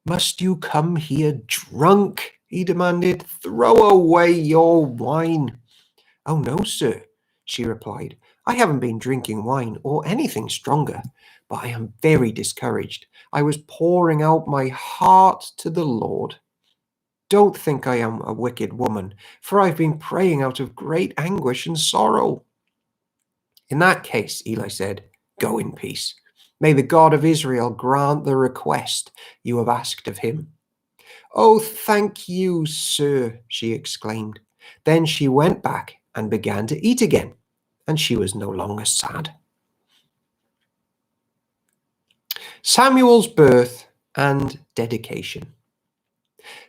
Must you come here drunk? He demanded. Throw away your wine. Oh, no, sir, she replied. I haven't been drinking wine or anything stronger, but I am very discouraged. I was pouring out my heart to the Lord. Don't think I am a wicked woman, for I've been praying out of great anguish and sorrow. In that case, Eli said, go in peace. May the God of Israel grant the request you have asked of him. Oh, thank you, sir, she exclaimed. Then she went back and began to eat again, and she was no longer sad. Samuel's birth and dedication.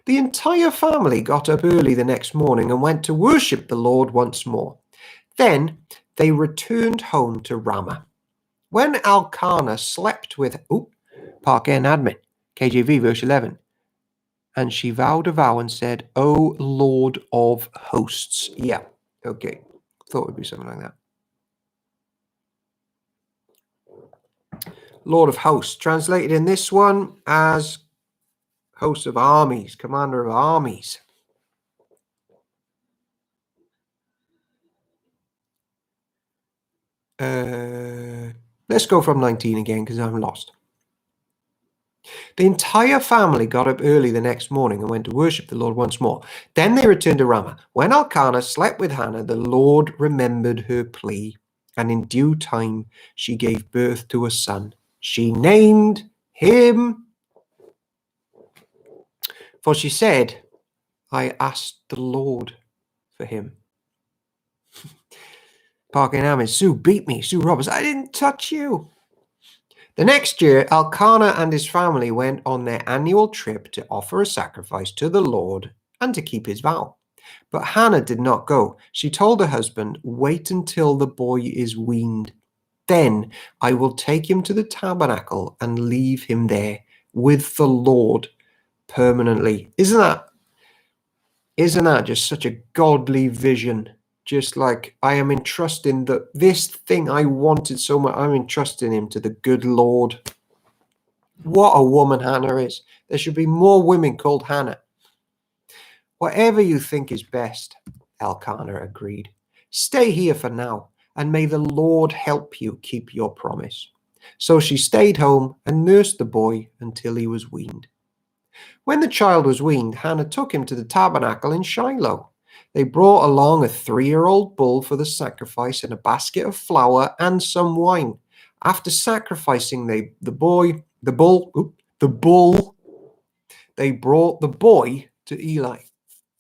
The entire family got up early the next morning and went to worship the Lord once more. Then they returned home to Ramah. When Elkanah slept with Park N admin, KJV verse 11, and she vowed a vow and said, "O Lord of hosts." Yeah, okay. Thought it would be something like that. Lord of hosts, translated in this one as host of armies, commander of armies. Let's go from 19 again because I'm lost. The entire family got up early the next morning and went to worship the Lord once more. Then they returned to Ramah. When Elkanah slept with Hannah, the Lord remembered her plea, and in due time she gave birth to a son. She named him, for she said, "I asked the Lord for him." Parking Ahmed, Sue beat me. Sue Roberts, I didn't touch you. The next year, Elkanah and his family went on their annual trip to offer a sacrifice to the Lord and to keep his vow. But Hannah did not go. She told her husband, "Wait until the boy is weaned. Then I will take him to the tabernacle and leave him there with the Lord permanently." Isn't that just such a godly vision? Just like, I am entrusting this thing I wanted so much, I'm entrusting him to the good Lord. What a woman Hannah is. There should be more women called Hannah. Whatever you think is best, Elkanah agreed. Stay here for now, and may the Lord help you keep your promise. So she stayed home and nursed the boy until he was weaned. When the child was weaned, Hannah took him to the tabernacle in Shiloh. They brought along a 3-year-old bull for the sacrifice and a basket of flour and some wine. After sacrificing the bull, they brought the boy to Eli.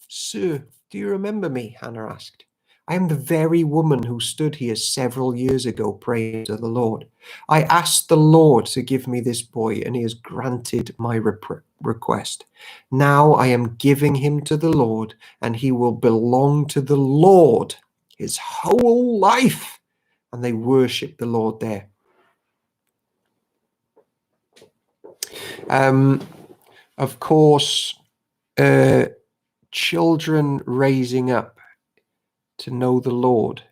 "Sir, do you remember me?" Hannah asked. "I am the very woman who stood here several years ago praying to the Lord. I asked the Lord to give me this boy, and he has granted my request. Now I am giving him to the Lord, and he will belong to the Lord his whole life." And they worship the Lord there. Of course, children raising up to know the Lord,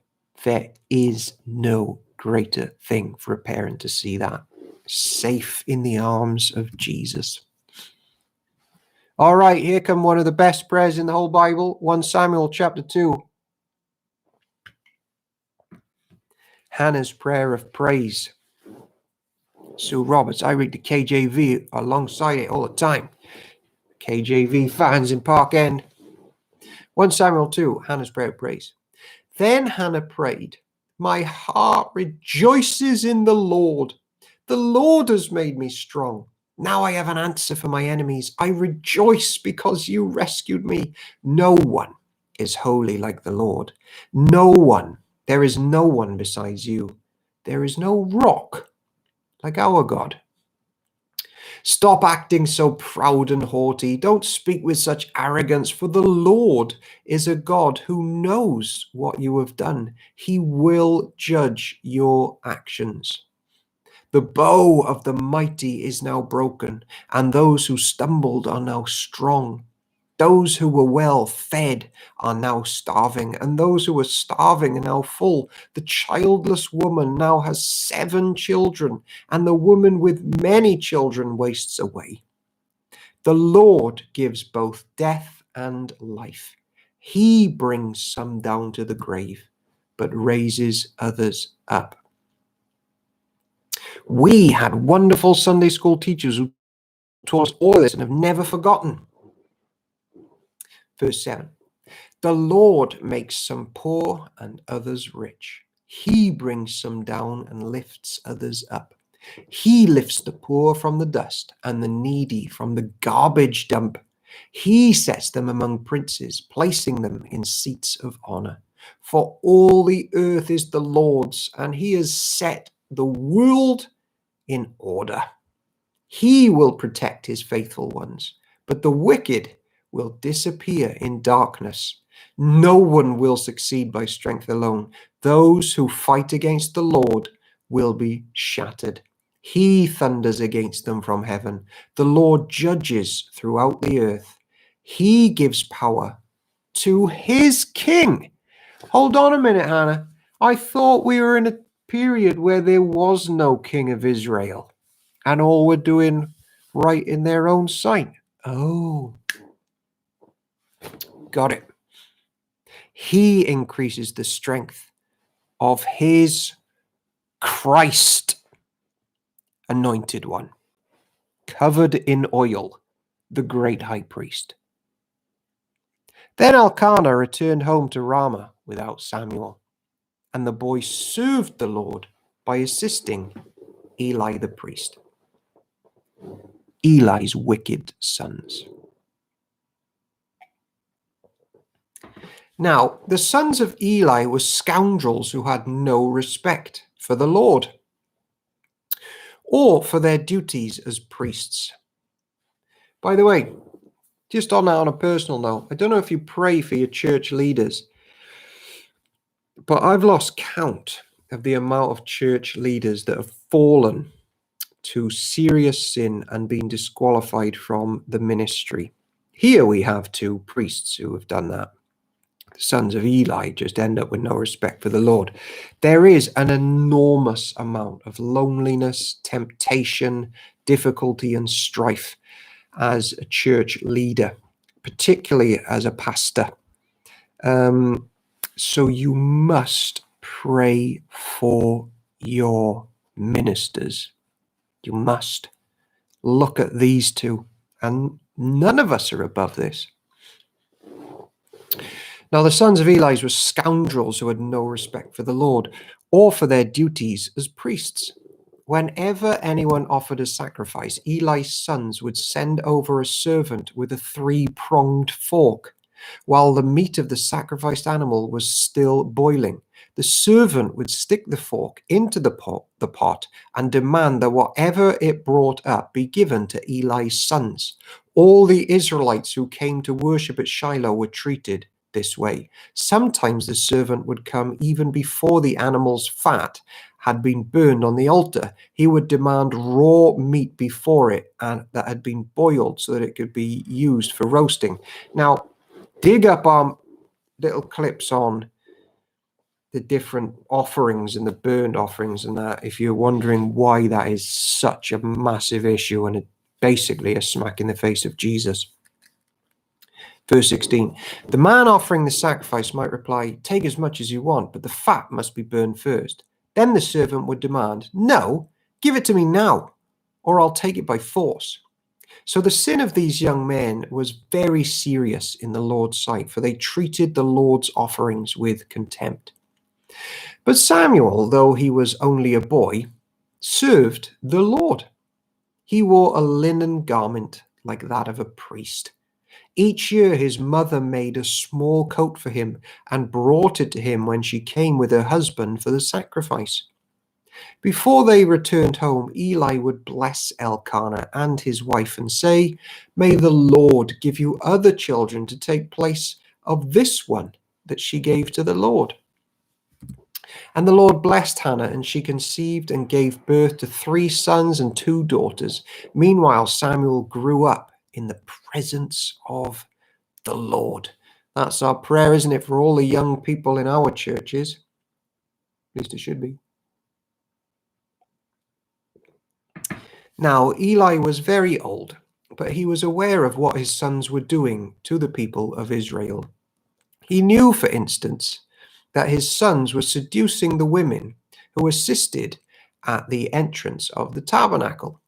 there is no greater thing for a parent to see that. Safe in the arms of Jesus. All right, here come one of the best prayers in the whole Bible, 1 Samuel chapter 2. Hannah's prayer of praise. Sue Roberts, I read the KJV alongside it all the time. KJV fans in Park End. 1 Samuel 2, Hannah's prayer of praise. Then Hannah prayed, "My heart rejoices in the Lord. The Lord has made me strong. Now I have an answer for my enemies. I rejoice because you rescued me. No one is holy like the Lord. No one. There is no one besides you. There is no rock like our God. Stop acting so proud and haughty. Don't speak with such arrogance, for the Lord is a God who knows what you have done. He will judge your actions. The bow of the mighty is now broken, and those who stumbled are now strong. Those who were well fed are now starving, and those who were starving are now full. The childless woman now has 7 children, and the woman with many children wastes away. The Lord gives both death and life. He brings some down to the grave, but raises others up. We had wonderful Sunday school teachers who taught us all of this and have never forgotten. Verse 7. The Lord makes some poor and others rich. He brings some down and lifts others up. He lifts the poor from the dust and the needy from the garbage dump. He sets them among princes, placing them in seats of honor. For all the earth is the Lord's, and he has set the world in order. He will protect his faithful ones, but the wicked will disappear in darkness. No one will succeed by strength alone. Those who fight against the Lord will be shattered. He thunders against them from heaven. The Lord judges throughout the earth. He gives power to his king. Hold on a minute, Hannah. I thought we were in a period where there was no king of Israel and all were doing right in their own sight. Oh, got it. He increases the strength of his Christ anointed one, covered in oil, the great high priest. Then Elkanah returned home to Ramah without Samuel, and the boy served the Lord by assisting Eli the priest. Eli's wicked sons. Now, the sons of Eli were scoundrels who had no respect for the Lord or for their duties as priests. By the way, just on a personal note, I don't know if you pray for your church leaders, but I've lost count of the amount of church leaders that have fallen to serious sin and been disqualified from the ministry. Here we have two priests who have done that. The sons of Eli just end up with no respect for the Lord. There is an enormous amount of loneliness, temptation, difficulty, and strife as a church leader, particularly as a pastor. So you must pray for your ministers. You must look at these two, and none of us are above this. Now, the sons of Eli were scoundrels who had no respect for the Lord or for their duties as priests. Whenever anyone offered a sacrifice, Eli's sons would send over a servant with a three-pronged fork. While the meat of the sacrificed animal was still boiling, the servant would stick the fork into the pot and demand that whatever it brought up be given to Eli's sons. All the Israelites who came to worship at Shiloh were treated this way. Sometimes the servant would come even before the animal's fat had been burned on the altar. He would demand raw meat before it and that had been boiled so that it could be used for roasting. Now, dig up our little clips on the different offerings and the burnt offerings and that, if you're wondering why that is such a massive issue and basically a smack in the face of Jesus. Verse 16, the man offering the sacrifice might reply, take as much as you want, but the fat must be burned first. Then the servant would demand, no, give it to me now, or I'll take it by force. So the sin of these young men was very serious in the Lord's sight, for they treated the Lord's offerings with contempt. But Samuel, though he was only a boy, served the Lord. He wore a linen garment like that of a priest. Each year his mother made a small coat for him and brought it to him when she came with her husband for the sacrifice. Before they returned home, Eli would bless Elkanah and his wife and say, may the Lord give you other children to take place of this one that she gave to the Lord. And the Lord blessed Hannah, and she conceived and gave birth to 3 sons and 2 daughters. Meanwhile, Samuel grew up in the presence of the Lord. That's our prayer, isn't it, for all the young people in our churches? At least it should be. Now, Eli was very old, but he was aware of what his sons were doing to the people of Israel. He knew, for instance, that his sons were seducing the women who assisted at the entrance of the tabernacle.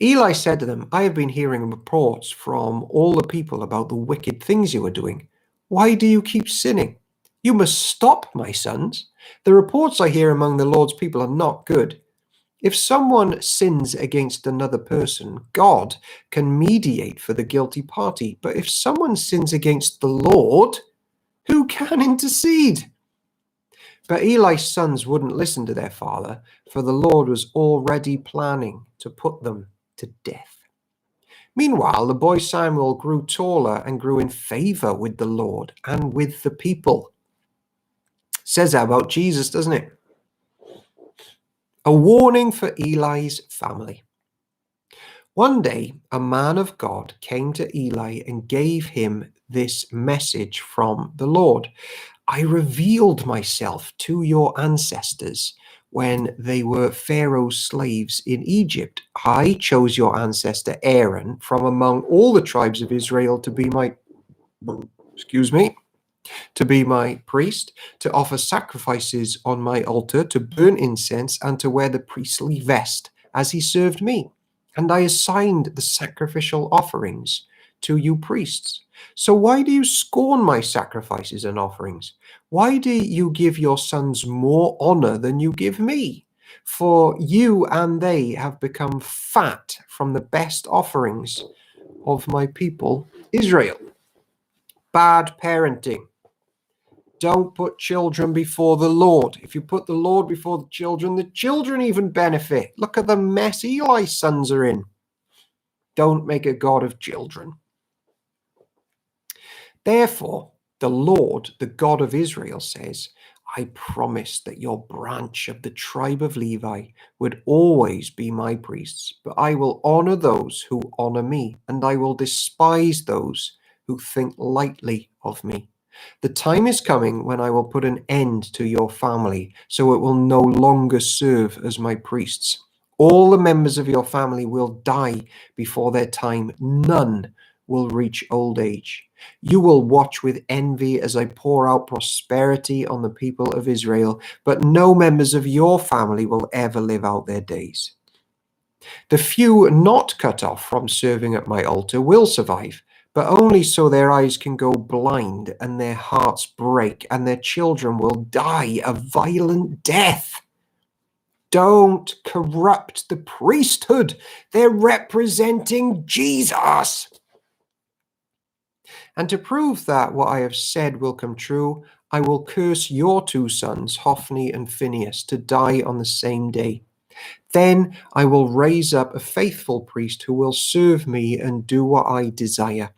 Eli said to them, I have been hearing reports from all the people about the wicked things you are doing. Why do you keep sinning? You must stop, my sons. The reports I hear among the Lord's people are not good. If someone sins against another person, God can mediate for the guilty party. But if someone sins against the Lord, who can intercede? But Eli's sons wouldn't listen to their father, for the Lord was already planning to put them to death. Meanwhile, the boy Samuel grew taller and grew in favor with the Lord and with the people. Says that about Jesus, doesn't it? A warning for Eli's family. One day, a man of God came to Eli and gave him this message from the Lord. I revealed myself to your ancestors when they were Pharaoh's slaves in Egypt. I chose your ancestor Aaron from among all the tribes of Israel to be my priest, to offer sacrifices on my altar, to burn incense, and to wear the priestly vest as he served me. And I assigned the sacrificial offerings to you priests. So why do you scorn my sacrifices and offerings? Why do you give your sons more honor than you give me? For you and they have become fat from the best offerings of my people Israel. Bad parenting. Don't put children before the Lord. If you put the Lord before the children even benefit. Look at the mess Eli's sons are in. Don't make a god of children. Therefore, the Lord, the God of Israel, says, I promised that your branch of the tribe of Levi would always be my priests, but I will honor those who honor me, and I will despise those who think lightly of me. The time is coming when I will put an end to your family, so it will no longer serve as my priests. All the members of your family will die before their time. None will reach old age. You will watch with envy as I pour out prosperity on the people of Israel, but no members of your family will ever live out their days. The few not cut off from serving at my altar will survive, but only so their eyes can go blind and their hearts break, and their children will die a violent death. Don't corrupt the priesthood. They're representing Jesus. And to prove that what I have said will come true, I will curse your two sons, Hophni and Phinehas, to die on the same day. Then I will raise up a faithful priest who will serve me and do what I desire.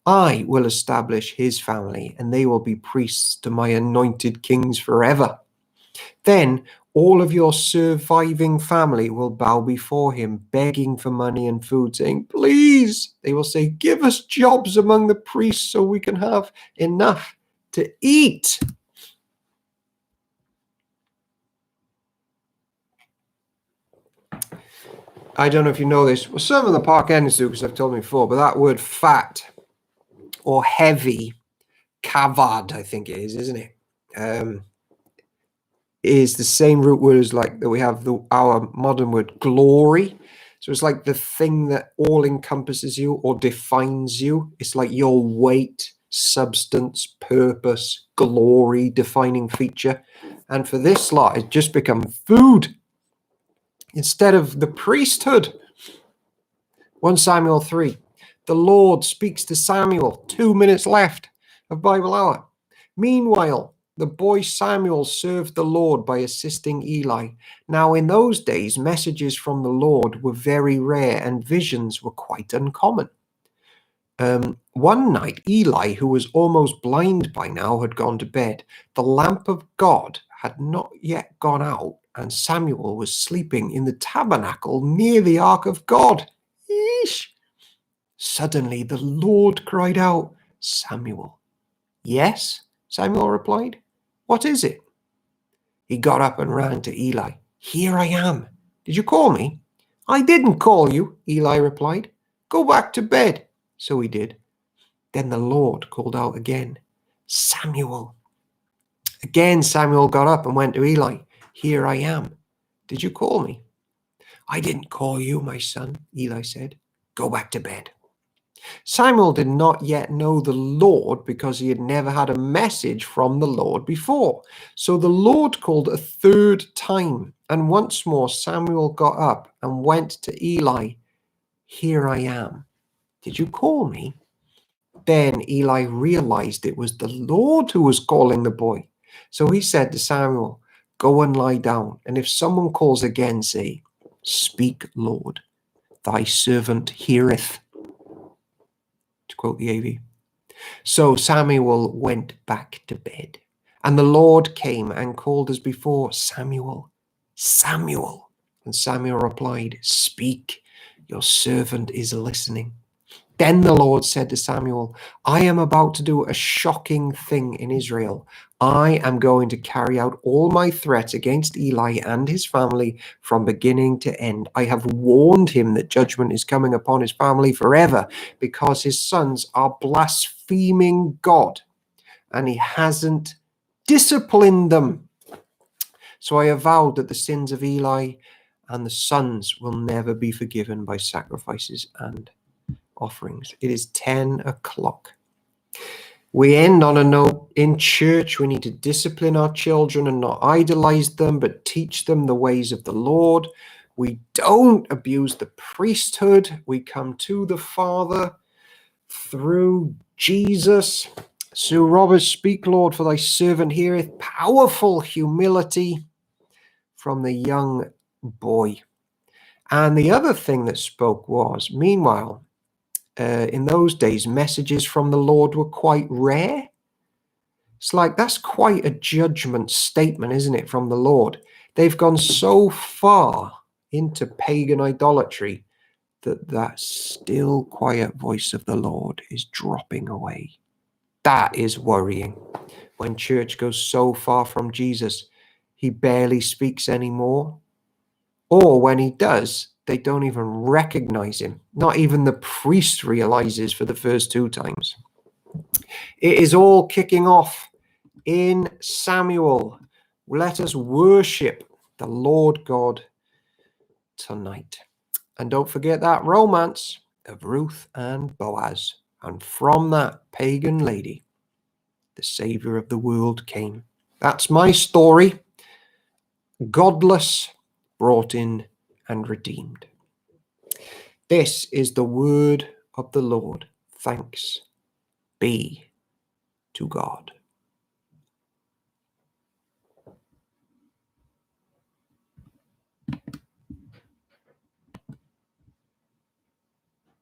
I will establish his family, and they will be priests to my anointed kings forever. Then all of your surviving family will bow before him, begging for money and food, saying, please, they will say, give us jobs among the priests so we can have enough to eat. I don't know if you know this. Well, some of the Park Enders do, because I've told me before, but that word fat or heavy, kavad, I think it is, isn't it? Is the same root word as like that we have our modern word glory. So it's like the thing that all encompasses you or defines you. It's like your weight, substance, purpose, glory, defining feature. And for this lot, it's just become food instead of the priesthood. 1 Samuel 3. The Lord speaks to Samuel. 2 minutes left of Bible hour. Meanwhile, the boy Samuel served the Lord by assisting Eli. Now, in those days, messages from the Lord were very rare and visions were quite uncommon. One night, Eli, who was almost blind by now, had gone to bed. The lamp of God had not yet gone out, and Samuel was sleeping in the tabernacle near the ark of God. Eesh! Suddenly, the Lord cried out, Samuel. Yes, Samuel replied. What is it? He got up and ran to Eli. Here I am. Did you call me? I didn't call you, Eli replied. Go back to bed. So he did. Then the Lord called out again, Samuel. Again, Samuel got up and went to Eli. Here I am. Did you call me? I didn't call you, my son, Eli said. Go back to bed. Samuel did not yet know the Lord because he had never had a message from the Lord before. So the Lord called a third time, and once more Samuel got up and went to Eli. "Here I am. Did you call me?" Then Eli realized it was the Lord who was calling the boy. So he said to Samuel, "Go and lie down, and if someone calls again, say, 'Speak, Lord, thy servant heareth,'" to quote the AV. So Samuel went back to bed, and the Lord came and called as before, "Samuel, Samuel." And Samuel replied, "Speak, your servant is listening." Then the Lord said to Samuel, "I am about to do a shocking thing in Israel. I am going to carry out all my threats against Eli and his family from beginning to end. I have warned him that judgment is coming upon his family forever because his sons are blaspheming God, and he hasn't disciplined them. So I have vowed that the sins of Eli and the sons will never be forgiven by sacrifices and offerings." It is 10 o'clock. We end on a note: in church, we need to discipline our children and not idolize them, but teach them the ways of the Lord. We don't abuse the priesthood. We come to the Father through Jesus. Sue Roberts, "Speak, Lord, for thy servant heareth." Powerful humility from the young boy. And the other thing that spoke was, meanwhile, in those days, messages from the Lord were quite rare. It's like, that's quite a judgment statement, isn't it, from the Lord? They've gone so far into pagan idolatry that still quiet voice of the Lord is dropping away. That is worrying. When church goes so far from Jesus, he barely speaks anymore. Or when he does, they don't even recognize him. Not even the priest realizes for the first 2 times. It is all kicking off in Samuel. Let us worship the Lord God tonight. And don't forget that romance of Ruth and Boaz. And from that pagan lady, the Savior of the world came. That's my story. Godless, brought in and redeemed. This is the word of the Lord. Thanks be to God.